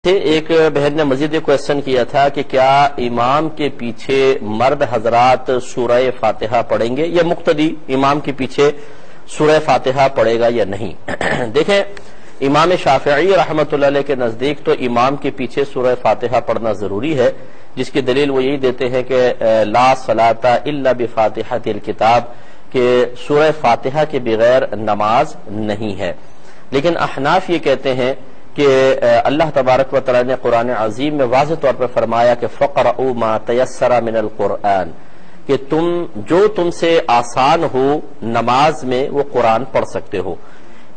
ایک بہن نے مزید ایک کوشچن کیا تھا کہ کیا امام کے پیچھے مرد حضرات سورہ فاتحہ پڑھیں گے یا مقتدی امام کے پیچھے سورہ فاتحہ پڑھے گا یا نہیں؟ دیکھیں، امام شافعی رحمۃ اللہ علیہ کے نزدیک تو امام کے پیچھے سورہ فاتحہ پڑھنا ضروری ہے، جس کی دلیل وہ یہی دیتے ہیں کہ لا صلاۃ الا بفاتحۃ الکتاب، کہ سورہ فاتحہ کے بغیر نماز نہیں ہے۔ لیکن احناف یہ کہتے ہیں کہ اللہ تبارک و تعالی نے قرآن عظیم میں واضح طور پر فرمایا کہ فَقْرَؤُوا مَا تَيَسَّرَ مِنَ الْقُرْآنِ، کہ تم سے آسان ہو نماز میں وہ قرآن پڑھ سکتے ہو۔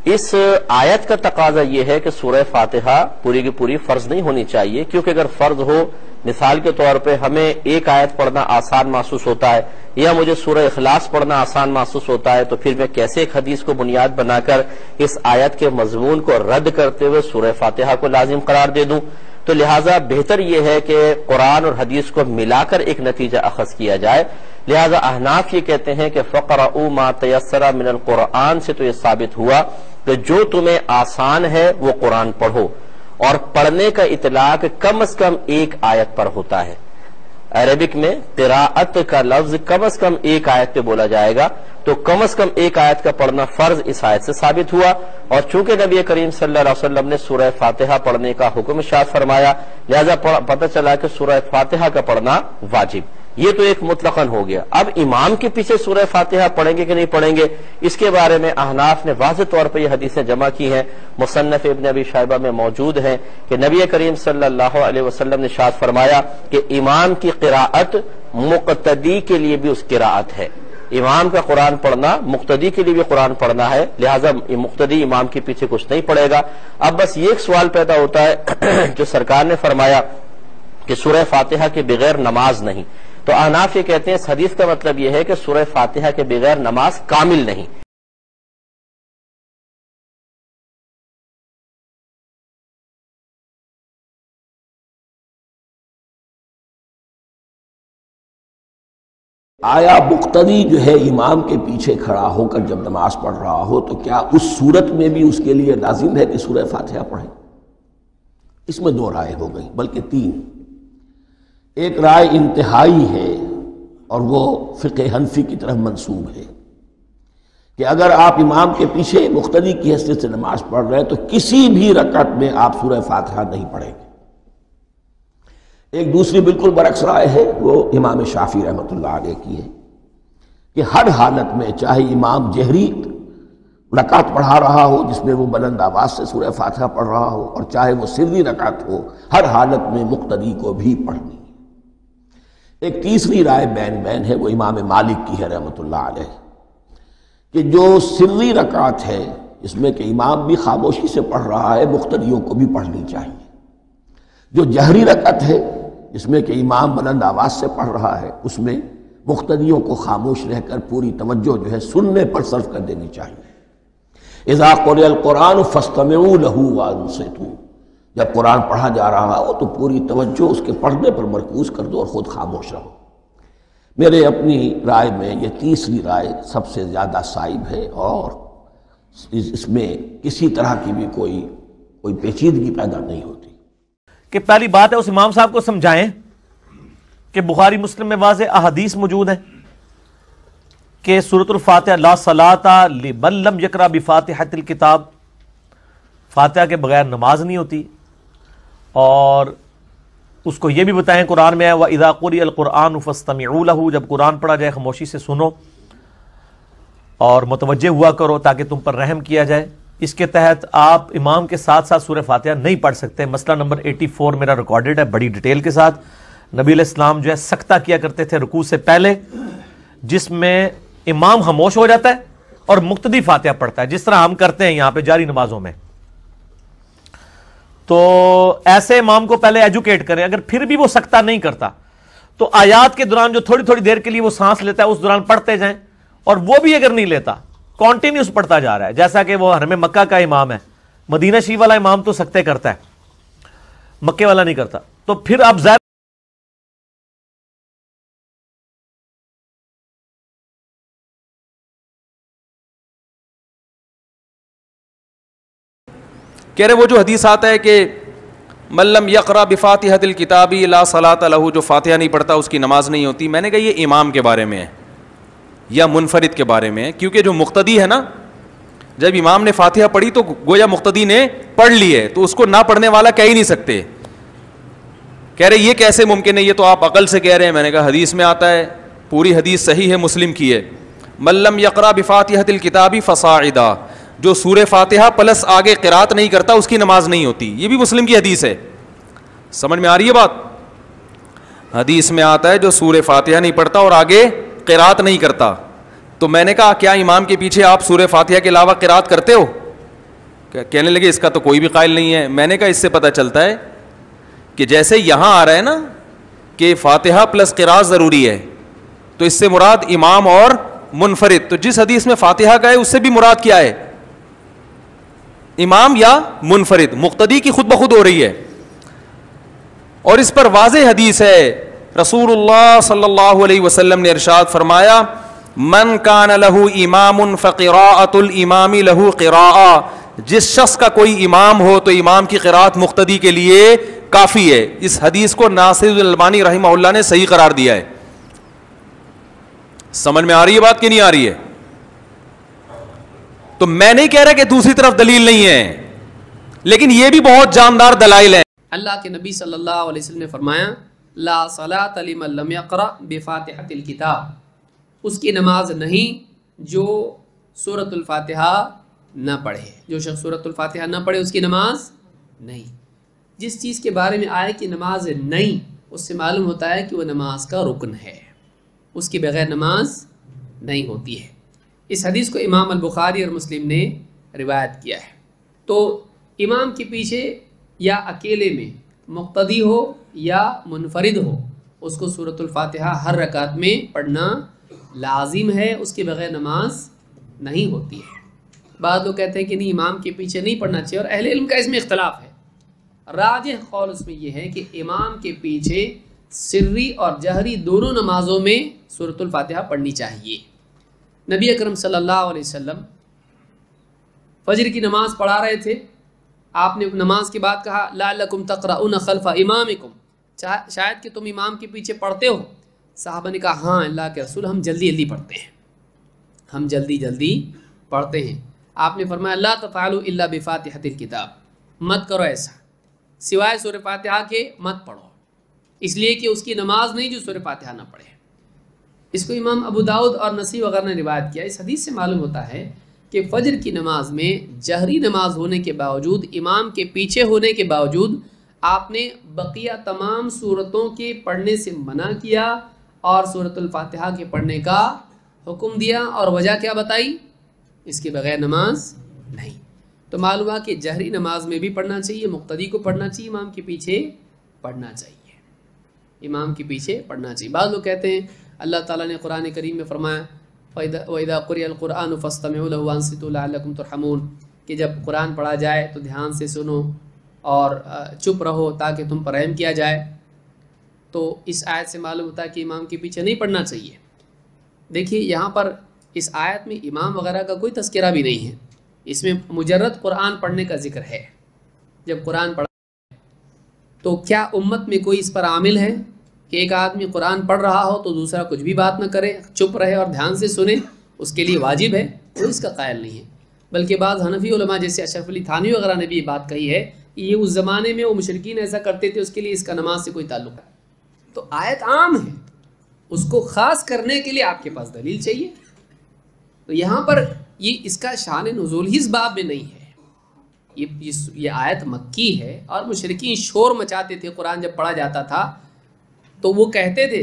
اس آیت کا تقاضا یہ ہے کہ سورہ فاتحہ پوری کی پوری فرض نہیں ہونی چاہیے، کیونکہ اگر فرض ہو، مثال کے طور پہ ہمیں ایک آیت پڑھنا آسان محسوس ہوتا ہے یا مجھے سورہ اخلاص پڑھنا آسان محسوس ہوتا ہے، تو پھر میں کیسے ایک حدیث کو بنیاد بنا کر اس آیت کے مضمون کو رد کرتے ہوئے سورہ فاتحہ کو لازم قرار دے دوں؟ تو لہٰذا بہتر یہ ہے کہ قرآن اور حدیث کو ملا کر ایک نتیجہ اخذ کیا جائے۔ لہٰذا احناف یہ کہتے ہیں کہ فَقْرَؤُوا مَا تَيَسَّرَ مِنَ الْقُرْآنِ سے تو یہ ثابت ہوا کہ جو تمہیں آسان ہے وہ قرآن پڑھو، اور پڑھنے کا اطلاق کم از کم ایک آیت پر ہوتا ہے۔ عربک میں قراءت کا لفظ کم از کم ایک آیت پہ بولا جائے گا، تو کم از کم ایک آیت کا پڑھنا فرض اس آیت سے ثابت ہوا، اور چونکہ نبی کریم صلی اللہ علیہ وسلم نے سورہ فاتحہ پڑھنے کا حکم ارشاد فرمایا، لہذا پتہ چلا کہ سورہ فاتحہ کا پڑھنا واجب۔ یہ تو ایک مطلقاً ہو گیا۔ اب امام کے پیچھے سورہ فاتحہ پڑھیں گے کہ نہیں پڑھیں گے، اس کے بارے میں احناف نے واضح طور پر یہ حدیثیں جمع کی ہیں، مصنف ابن ابی شیبہ میں موجود ہیں، کہ نبی کریم صلی اللہ علیہ وسلم نے ارشاد فرمایا کہ امام کی قراءت مقتدی کے لیے بھی اس قراءت ہے۔ امام کا قرآن پڑھنا مقتدی کے لیے بھی قرآن پڑھنا ہے، لہٰذا مقتدی امام کے پیچھے کچھ نہیں پڑھے گا۔ اب بس یہ ایک سوال پیدا ہوتا ہے جو سرکار نے فرمایا کہ سورہ فاتحہ کے بغیر نماز نہیں، تو احناف یہ کہتے ہیں اس حدیث کا مطلب یہ ہے کہ سورہ فاتحہ کے بغیر نماز کامل نہیں۔ آیا مقتدی جو ہے امام کے پیچھے کھڑا ہو کر جب نماز پڑھ رہا ہو تو کیا اس صورت میں بھی اس کے لیے لازم ہے کہ سورہ فاتحہ پڑھے؟ اس میں دو رائے ہو گئی، بلکہ تین۔ ایک رائے انتہائی ہے اور وہ فقہ حنفی کی طرف منسوب ہے کہ اگر آپ امام کے پیچھے مقتدی کی حیثیت سے نماز پڑھ رہے ہیں تو کسی بھی رکعت میں آپ سورہ فاتحہ نہیں پڑھیں گے۔ ایک دوسری بالکل برعکس رائے ہے، وہ امام شافعی رحمۃ اللہ علیہ کی ہے کہ ہر حالت میں، چاہے امام جہری رکعت پڑھا رہا ہو جس میں وہ بلند آواز سے سورہ فاتحہ پڑھ رہا ہو، اور چاہے وہ سری رکعت ہو، ہر حالت میں مقتدی کو بھی پڑھنی ہے۔ ایک تیسری رائے بین ہے، وہ امام مالک کی ہے رحمۃ اللہ علیہ، کہ جو سری رکعت ہے اس میں کہ امام بھی خاموشی سے پڑھ رہا ہے، مقتدیوں کو بھی پڑھنی چاہیے۔ جو جہری رکعت ہے جس میں کہ امام بلند آواز سے پڑھ رہا ہے، اس میں مقتدیوں کو خاموش رہ کر پوری توجہ جو ہے سننے پر صرف کر دینی چاہیے۔ اذا قرئ القرآن فاستمعوا له وانصتوا، جب قرآن پڑھا جا رہا ہو تو پوری توجہ اس کے پڑھنے پر مرکوز کر دو اور خود خاموش رہو۔ میرے اپنی رائے میں یہ تیسری رائے سب سے زیادہ صائب ہے، اور اس میں کسی طرح کی بھی کوئی پیچیدگی پیدا نہیں ہوتی۔ کہ پہلی بات ہے اس امام صاحب کو سمجھائیں کہ بخاری مسلم میں واضح احادیث موجود ہیں کہ سورۃ الفاتحہ لا صلاۃ لمن لم یقرأ بفاتحۃ الکتاب، فاتحہ کے بغیر نماز نہیں ہوتی، اور اس کو یہ بھی بتائیں قرآن میں ہے وَإِذَا قُرِئَ الْقُرْآنُ فَاسْتَمِعُوا لَهُ، جب قرآن پڑھا جائے خاموشی سے سنو اور متوجہ ہوا کرو تاکہ تم پر رحم کیا جائے۔ اس کے تحت آپ امام کے ساتھ ساتھ سورہ فاتحہ نہیں پڑھ سکتے۔ مسئلہ نمبر 84 میرا ریکارڈڈ ہے بڑی ڈیٹیل کے ساتھ۔ نبی علیہ السلام جو ہے سکتہ کیا کرتے تھے رکوع سے پہلے، جس میں امام خاموش ہو جاتا ہے اور مقتدی فاتحہ پڑھتا ہے، جس طرح ہم کرتے ہیں یہاں پہ جاری نمازوں میں۔ تو ایسے امام کو پہلے ایجوکیٹ کریں، اگر پھر بھی وہ سکتہ نہیں کرتا تو آیات کے دوران جو تھوڑی تھوڑی دیر کے لیے وہ سانس لیتا ہے اس دوران پڑھتے جائیں، اور وہ بھی اگر نہیں لیتا کانٹینیوس پڑھتا جا رہا ہے، جیسا کہ وہ حرم مکہ کا امام ہے۔ مدینہ شریف والا امام تو سکتے کرتا ہے، مکے والا نہیں کرتا، تو پھر آپ ظاہر کہہ رہے وہ جو حدیث آتا ہے کہ من لم یقرأ بفاتحۃ الکتاب لا صلاۃ لہ، جو فاتحہ نہیں پڑھتا اس کی نماز نہیں ہوتی. میں نے کہا یہ امام کے بارے میں ہے یا منفرد کے بارے میں ہے، کیونکہ جو مقتدی ہے نا، جب امام نے فاتحہ پڑھی تو گویا مقتدی نے پڑھ لی ہے، تو اس کو نہ پڑھنے والا کہہ ہی نہیں سکتے. کہہ رہے یہ کیسے ممکن ہے، یہ تو آپ عقل سے کہہ رہے ہیں. میں نے کہا حدیث میں آتا ہے، پوری حدیث صحیح ہے، مسلم کی ہے. من لم یقرأ بفاتحۃ الکتاب فصاعدا، جو سورہ فاتحہ پلس آگے قرات نہیں کرتا اس کی نماز نہیں ہوتی. یہ بھی مسلم کی حدیث ہے. سمجھ میں آ رہی ہے بات؟ حدیث میں آتا ہے جو سورہ فاتحہ نہیں پڑھتا اور آگے قرات نہیں کرتا. تو میں نے کہا کیا امام کے پیچھے آپ سورہ فاتحہ کے علاوہ قرات کرتے ہو؟ کہنے لگے اس کا تو کوئی بھی قائل نہیں ہے. میں نے کہا اس سے پتہ چلتا ہے کہ جیسے یہاں آ رہا ہے نا کہ فاتحہ پلس قرات ضروری ہے، تو اس سے مراد امام اور منفرد. تو جس حدیث میں فاتحہ کا ہے اس سے بھی مراد کیا ہے؟ امام یا منفرد. مقتدی کی خود بخود ہو رہی ہے. اور اس پر واضح حدیث ہے، رسول اللہ صلی اللہ علیہ وسلم نے ارشاد فرمایا من کان لہ امام فقراءۃ الامام لہ قراءۃ، جس شخص کا کوئی امام ہو تو امام کی قراءت مقتدی کے لیے کافی ہے. اس حدیث کو ناصر الالبانی رحمہ اللہ نے صحیح قرار دیا ہے. سمجھ میں آ رہی ہے بات کہ نہیں آ رہی ہے؟ تو میں نہیں کہہ رہا کہ دوسری طرف دلیل نہیں ہے، لیکن یہ بھی بہت جاندار دلائل ہیں. اللہ کے نبی صلی اللہ علیہ وسلم نے فرمایا لا صلاۃ لمن لم یقرأ بفاتحۃ الکتاب، اس کی نماز نہیں جو سورۃ الفاتحہ نہ پڑھے. جو شخص سورۃ الفاتحہ نہ پڑھے اس کی نماز نہیں. جس چیز کے بارے میں آئے کہ نماز نہیں، اس سے معلوم ہوتا ہے کہ وہ نماز کا رکن ہے، اس کے بغیر نماز نہیں ہوتی ہے. اس حدیث کو امام البخاری اور مسلم نے روایت کیا ہے. تو امام کے پیچھے یا اکیلے میں مقتدی ہو یا منفرد ہو، اس کو سورۃ الفاتحہ ہر رکعت میں پڑھنا لازم ہے، اس کے بغیر نماز نہیں ہوتی ہے. بعض لوگ کہتے ہیں کہ نہیں امام کے پیچھے نہیں پڑھنا چاہیے، اور اہل علم کا اس میں اختلاف ہے. راجح قول اس میں یہ ہے کہ امام کے پیچھے سری اور جہری دونوں نمازوں میں سورۃ الفاتحہ پڑھنی چاہیے. نبی اکرم صلی اللہ علیہ وسلم فجر کی نماز پڑھا رہے تھے، آپ نے نماز کے بعد کہا لعلکم تقرؤون خلف امامکم، شاید کہ تم امام کے پیچھے پڑھتے ہو. صحابہ نے کہا ہاں اللہ کے رسول، ہم جلدی جلدی پڑھتے ہیں، ہم جلدی جلدی پڑھتے ہیں. آپ نے فرمایا لا تفعلوا الا بفاتحۃ الکتاب، مت کرو ایسا، سوائے سورہ فاتحہ کے مت پڑھو، اس لیے کہ اس کی نماز نہیں جو سورہ فاتحہ نہ پڑھے. اس کو امام ابو داؤد اور نسائی وغیرہ نے روایت کیا. اس حدیث سے معلوم ہوتا ہے کہ فجر کی نماز میں جہری نماز ہونے کے باوجود، امام کے پیچھے ہونے کے باوجود، آپ نے بقیہ تمام صورتوں کے پڑھنے سے منع کیا اور سورۃ الفاتحہ کے پڑھنے کا حکم دیا. اور وجہ کیا بتائی؟ اس کے بغیر نماز نہیں. تو معلوم ہے کہ جہری نماز میں بھی پڑھنا چاہیے، مقتدی کو پڑھنا چاہیے، امام کے پیچھے پڑھنا چاہیے، امام کے پیچھے پڑھنا چاہیے. بعض لوگ کہتے ہیں اللہ تعالیٰ نے قرآن کریم میں فرمایا وَإِذَا قُرِئَ الْقُرْآنُ فَاسْتَمِعُوا لَهُ وَأَنصِتُوا لَعَلَّكُمْ تُرْحَمُونَ، کہ جب قرآن پڑھا جائے تو دھیان سے سنو اور چپ رہو تاکہ تم پر رحم کیا جائے. تو اس آیت سے معلوم ہوتا ہے کہ امام کے پیچھے نہیں پڑھنا چاہیے. دیکھیے یہاں پر اس آیت میں امام وغیرہ کا کوئی تذکرہ بھی نہیں ہے، اس میں مجرد قرآن پڑھنے کا ذکر ہے. جب قرآن پڑھا تو کیا امت میں کوئی اس پر عامل ہے کہ ایک آدمی قرآن پڑھ رہا ہو تو دوسرا کچھ بھی بات نہ کرے، چپ رہے اور دھیان سے سنے، اس کے لیے واجب ہے؟ وہ اس کا قائل نہیں ہے. بلکہ بعض حنفی علماء جیسے اشرف علی تھانوی وغیرہ نے بھی یہ بات کہی ہے کہ یہ اس زمانے میں وہ مشرکین ایسا کرتے تھے، اس کے لیے اس کا نماز سے کوئی تعلق ہے. تو آیت عام ہے، اس کو خاص کرنے کے لیے آپ کے پاس دلیل چاہیے. تو یہاں پر یہ اس کا شان نزول ہی اس باب میں نہیں ہے. یہ آیت مکی ہے اور مشرکین شور مچاتے تھے. قرآن جب پڑھا جاتا تھا تو وہ کہتے تھے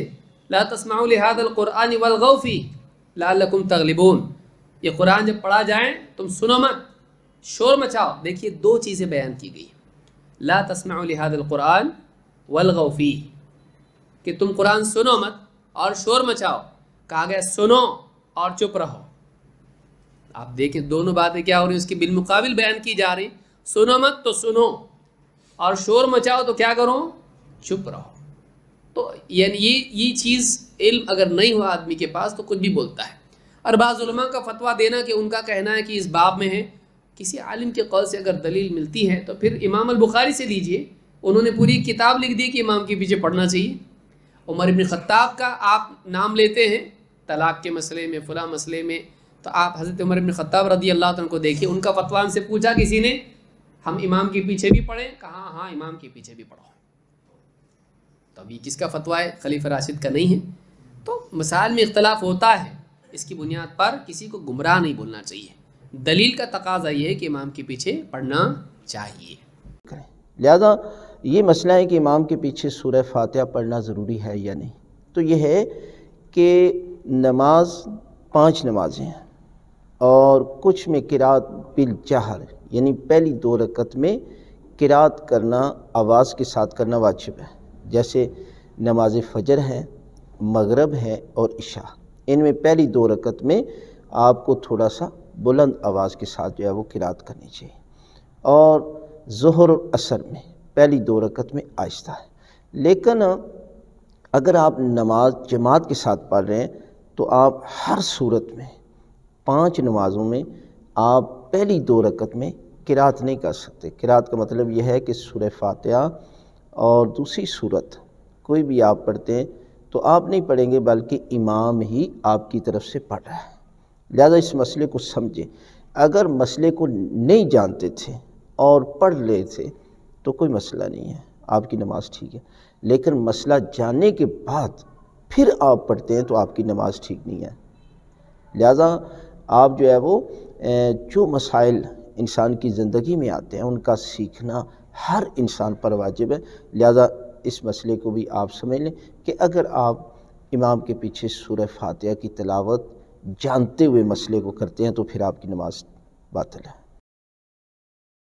لا تسمعوا لهذا القرآن والغوا فيه لعلكم تغلبون، یہ قرآن جب پڑھا جائے تم سنو مت، شور مچاؤ. دیکھیے دو چیزیں بیان کی گئی، لا تسمعوا لهذا القرآن والغوا فيه، کہ تم قرآن سنو مت اور شور مچاؤ. کہا گیا سنو اور چپ رہو. آپ دیکھیں دونوں باتیں کیا ہو رہی ہیں، اس کی بالمقابل بیان کی جا رہی. سنو مت تو سنو، اور شور مچاؤ تو کیا کرو؟ چپ رہو. تو یعنی یہ چیز علم اگر نہیں ہوا آدمی کے پاس تو کچھ بھی بولتا ہے. اور بعض علماء کا فتویٰ دینا کہ ان کا کہنا ہے کہ اس باب میں ہے، کسی عالم کے قول سے اگر دلیل ملتی ہے تو پھر امام البخاری سے لیجئے. انہوں نے پوری کتاب لکھ دی کہ امام کے پیچھے پڑھنا چاہیے. عمر ابن خطاب کا آپ نام لیتے ہیں طلاق کے مسئلے میں، فلاں مسئلے میں، تو آپ حضرت عمر ابن خطاب رضی اللہ عنہ کو دیکھیں، ان کا فتویٰ سے پوچھا کسی نے ہم امام کے پیچھے بھی پڑھیں، کہا ہاں امام کے پیچھے بھی پڑھو. تو ابھی کس کا فتویٰ ہے؟ خلیفہ راشد کا نہیں ہے. تو مسائل میں اختلاف ہوتا ہے، اس کی بنیاد پر کسی کو گمراہ نہیں بولنا چاہیے. دلیل کا تقاضا یہ ہے کہ امام کے پیچھے پڑھنا چاہیے. لہذا یہ مسئلہ ہے کہ امام کے پیچھے سورہ فاتحہ پڑھنا ضروری ہے یا نہیں. تو یہ ہے کہ نماز 5 نمازیں ہیں اور کچھ میں قرات بالجہر، یعنی پہلی 2 رکعت میں قرات کرنا، آواز کے ساتھ کرنا واجب ہے. جیسے نماز فجر ہے، مغرب ہے اور عشاء، ان میں پہلی 2 رکعت میں آپ کو تھوڑا سا بلند آواز کے ساتھ جو ہے وہ قرات کرنی چاہیے. اور ظہر اور عصر میں پہلی 2 رکعت میں آہستہ ہے. لیکن اگر آپ نماز جماعت کے ساتھ پڑھ رہے ہیں تو آپ ہر صورت میں 5 نمازوں میں آپ پہلی 2 رکعت میں قرات نہیں کر سکتے. قرات کا مطلب یہ ہے کہ سورہ فاتحہ اور دوسری صورت کوئی بھی آپ پڑھتے ہیں تو آپ نہیں پڑھیں گے، بلکہ امام ہی آپ کی طرف سے پڑھ رہا ہے. لہذا اس مسئلے کو سمجھیں. اگر مسئلے کو نہیں جانتے تھے اور پڑھ لے تھے تو کوئی مسئلہ نہیں ہے، آپ کی نماز ٹھیک ہے. لیکن مسئلہ جاننے کے بعد پھر آپ پڑھتے ہیں تو آپ کی نماز ٹھیک نہیں ہے. لہذا آپ جو ہے وہ جو مسائل انسان کی زندگی میں آتے ہیں ان کا سیکھنا ہر انسان پر واجب ہے. لہذا اس مسئلے کو بھی آپ سمجھ لیں کہ اگر آپ امام کے پیچھے سورہ فاتحہ کی تلاوت جانتے ہوئے مسئلے کو کرتے ہیں تو پھر آپ کی نماز باطل ہے.